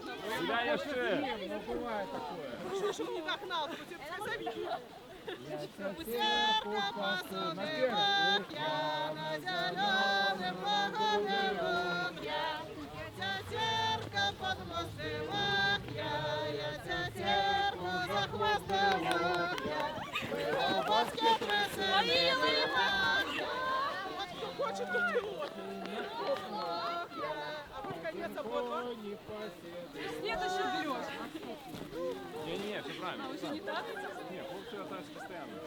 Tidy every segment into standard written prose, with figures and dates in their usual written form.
назад. Гуляє ще. Прошу, щоб не догнал, бо тебе позови. Церква посудила я на зеленых погонах я. Церква подмостила я церкву захвостила я. Было баскет веселила я. Вот кто хочет, тот пилот. А вот конец ободва. Следующий берешь. Не, все правильно. Уже не так? Не, хлопцы остаются постоянно.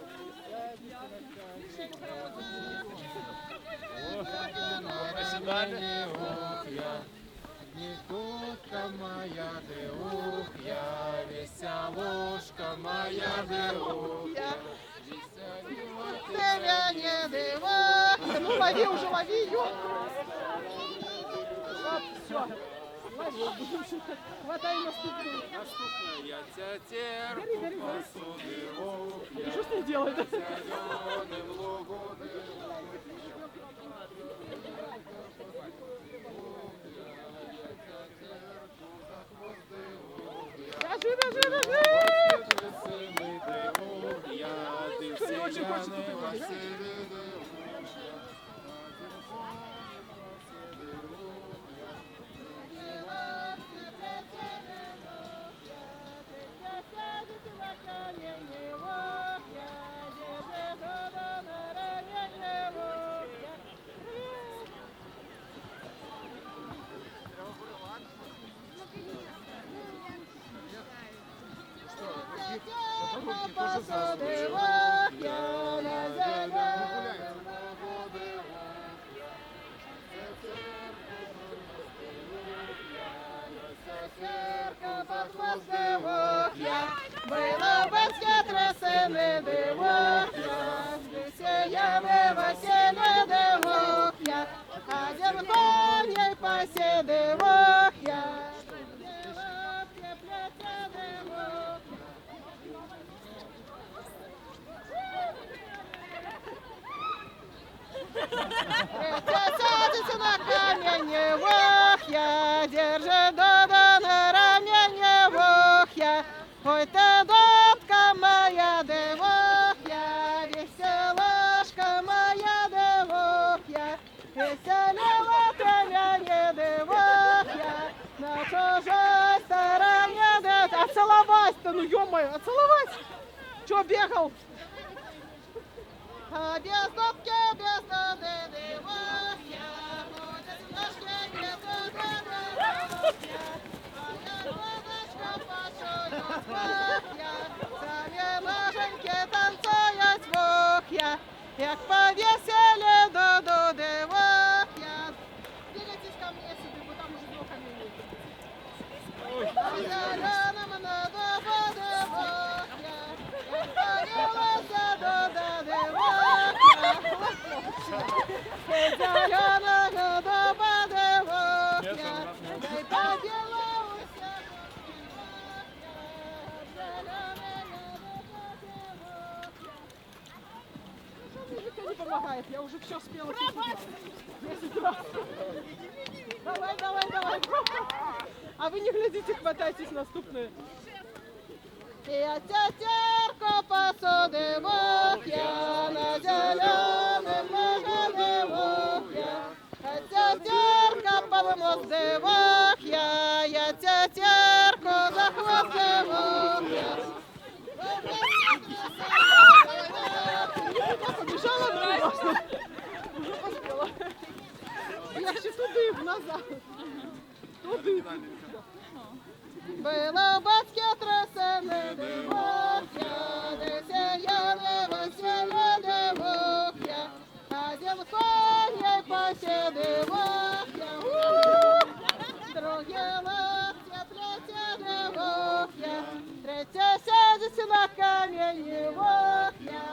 Нікутка моя, де ух я, веселушка моя, де ух я. Тебя не дыва. Ну лови уже, лови ее. Все. Хватай наступную. Наступна я ця церкву посудила. Что с ней делает? Зеленым лугу. Бежи, бежи, бежи. Что, не очень хочет туда бежать? Посадила я на зелену церква подмостила я. Было баскет трясены дивох я. Весельями веселье дивох я. Один коней поседивох я. Садится на камень вох я, держи дода на равняне вох я. Ой, ты дотка моя девох я, веселушка моя девох я. Веселила тебя не девох я, на чужой стороне де... Отцеловайся-то, ну ё-моё, отцеловайся! Чё бегал? А без топки, без доды, девох я, ходит ножки, без доды, девох я. А я водочка почует вох я, самі ноженьки танцують вох я, як повесели доду, девох я. Двигайтесь ко мне сюда, бо там уже два камня. На зеленом на добу, девох я, як повелася дода, девох я. Зеленого доба, девох я, дай поділилася никто не помогает, я уже все спела. 10 раз. Давай, давай, давай. А вы не глядите, хватайтесь наступные. Я церква посудила я на зеленым лугу я. Церква подмостила я церкву захвостила я. Я побежала, но не важно. Уже поспела. Я еще туды, назад. Туды. Было баскет трясены дивох я, весельями веселье дивох я. Один коней поседивох я. Другий лапця, третя дивох я. Третя сядется на камень вох я.